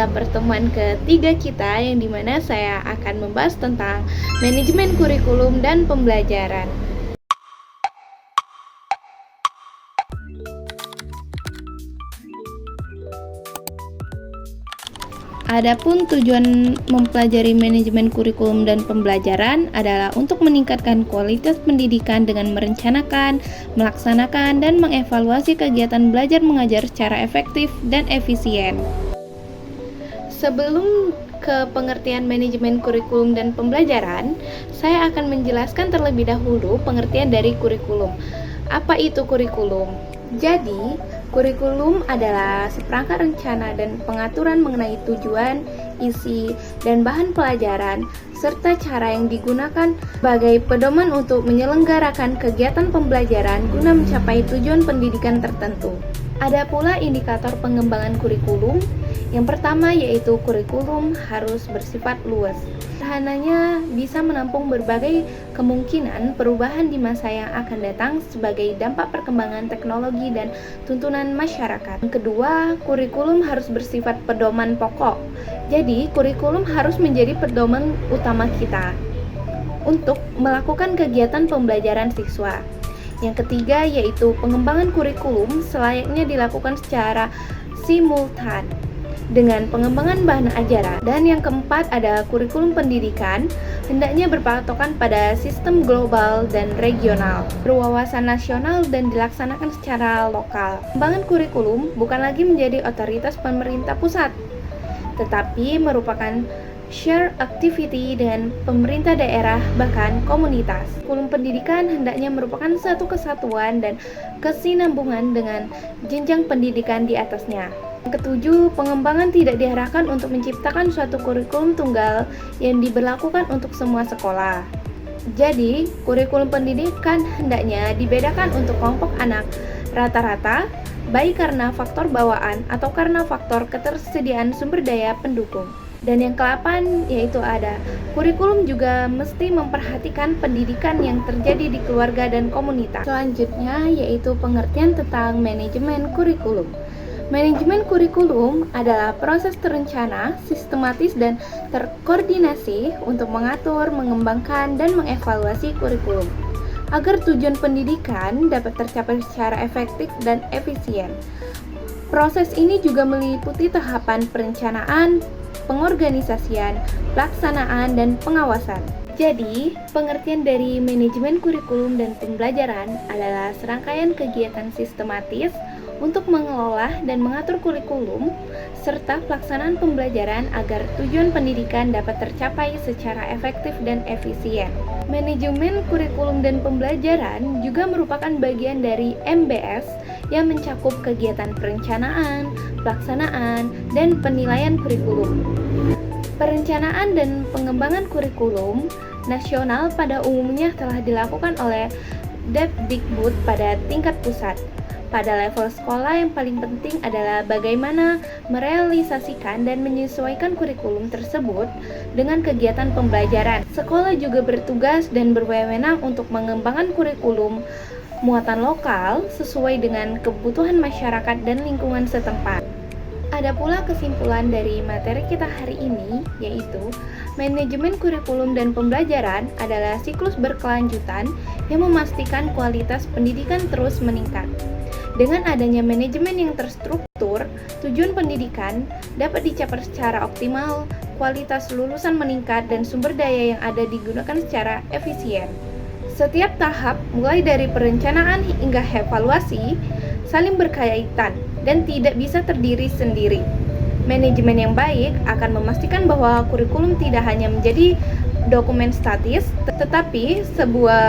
pada pertemuan ketiga kita yang dimana saya akan membahas tentang manajemen kurikulum dan pembelajaran. Adapun tujuan mempelajari manajemen kurikulum dan pembelajaran adalah untuk meningkatkan kualitas pendidikan dengan merencanakan, melaksanakan, dan mengevaluasi kegiatan belajar mengajar secara efektif dan efisien. Sebelum ke pengertian manajemen kurikulum dan pembelajaran, saya akan menjelaskan terlebih dahulu pengertian dari kurikulum. Apa itu kurikulum? Jadi, kurikulum adalah seperangkat rencana dan pengaturan mengenai tujuan, isi, dan bahan pelajaran, serta cara yang digunakan sebagai pedoman untuk menyelenggarakan kegiatan pembelajaran guna mencapai tujuan pendidikan tertentu. Ada pula indikator pengembangan kurikulum. Yang pertama yaitu kurikulum harus bersifat luas. Sederhananya bisa menampung berbagai kemungkinan perubahan di masa yang akan datang sebagai dampak perkembangan teknologi dan tuntunan masyarakat. Yang kedua, kurikulum harus bersifat pedoman pokok. Jadi, kurikulum harus menjadi pedoman utama kita untuk melakukan kegiatan pembelajaran siswa. Yang ketiga yaitu pengembangan kurikulum selayaknya dilakukan secara simultan dengan pengembangan bahan ajaran. Dan yang keempat ada kurikulum pendidikan hendaknya berpatokan pada sistem global dan regional, berwawasan nasional dan dilaksanakan secara lokal. Pengembangan kurikulum bukan lagi menjadi otoritas pemerintah pusat, tetapi merupakan share activity dengan pemerintah daerah bahkan komunitas. Kurikulum pendidikan hendaknya merupakan satu kesatuan dan kesinambungan dengan jenjang pendidikan di atasnya. Yang ketujuh, pengembangan tidak diarahkan untuk menciptakan suatu kurikulum tunggal yang diberlakukan untuk semua sekolah. Jadi, kurikulum pendidikan hendaknya dibedakan untuk kelompok anak rata-rata, baik karena faktor bawaan atau karena faktor ketersediaan sumber daya pendukung. Dan yang ke-8 yaitu ada kurikulum juga mesti memperhatikan pendidikan yang terjadi di keluarga dan komunitas. Selanjutnya yaitu pengertian tentang manajemen kurikulum. Manajemen kurikulum adalah proses terencana, sistematis, dan terkoordinasi untuk mengatur, mengembangkan, dan mengevaluasi kurikulum agar tujuan pendidikan dapat tercapai secara efektif dan efisien. Proses ini juga meliputi tahapan perencanaan, pengorganisasian, pelaksanaan, dan pengawasan. Jadi, pengertian dari manajemen kurikulum dan pembelajaran adalah serangkaian kegiatan sistematis untuk mengelola dan mengatur kurikulum serta pelaksanaan pembelajaran agar tujuan pendidikan dapat tercapai secara efektif dan efisien. Manajemen kurikulum dan pembelajaran juga merupakan bagian dari MBS yang mencakup kegiatan perencanaan, pelaksanaan, dan penilaian kurikulum. Perencanaan dan pengembangan kurikulum nasional pada umumnya telah dilakukan oleh Depdikbud pada tingkat pusat. Pada level sekolah yang paling penting adalah bagaimana merealisasikan dan menyesuaikan kurikulum tersebut dengan kegiatan pembelajaran. Sekolah juga bertugas dan berwenang untuk mengembangkan kurikulum muatan lokal sesuai dengan kebutuhan masyarakat dan lingkungan setempat. Ada pula kesimpulan dari materi kita hari ini, yaitu manajemen kurikulum dan pembelajaran adalah siklus berkelanjutan yang memastikan kualitas pendidikan terus meningkat. Dengan adanya manajemen yang terstruktur, tujuan pendidikan dapat dicapai secara optimal, kualitas lulusan meningkat, dan sumber daya yang ada digunakan secara efisien. Setiap tahap, mulai dari perencanaan hingga evaluasi, saling berkaitan dan tidak bisa terdiri sendiri. Manajemen yang baik akan memastikan bahwa kurikulum tidak hanya menjadi dokumen statis, tetapi sebuah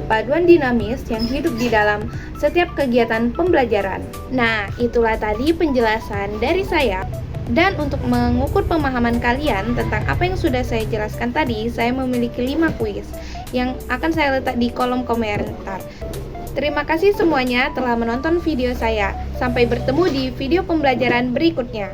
paduan dinamis yang hidup di dalam setiap kegiatan pembelajaran. Nah, itulah tadi penjelasan dari saya. Dan untuk mengukur pemahaman kalian tentang apa yang sudah saya jelaskan tadi, saya memiliki 5 kuis yang akan saya letak di kolom komentar. Terima kasih semuanya telah menonton video saya. Sampai bertemu di video pembelajaran berikutnya.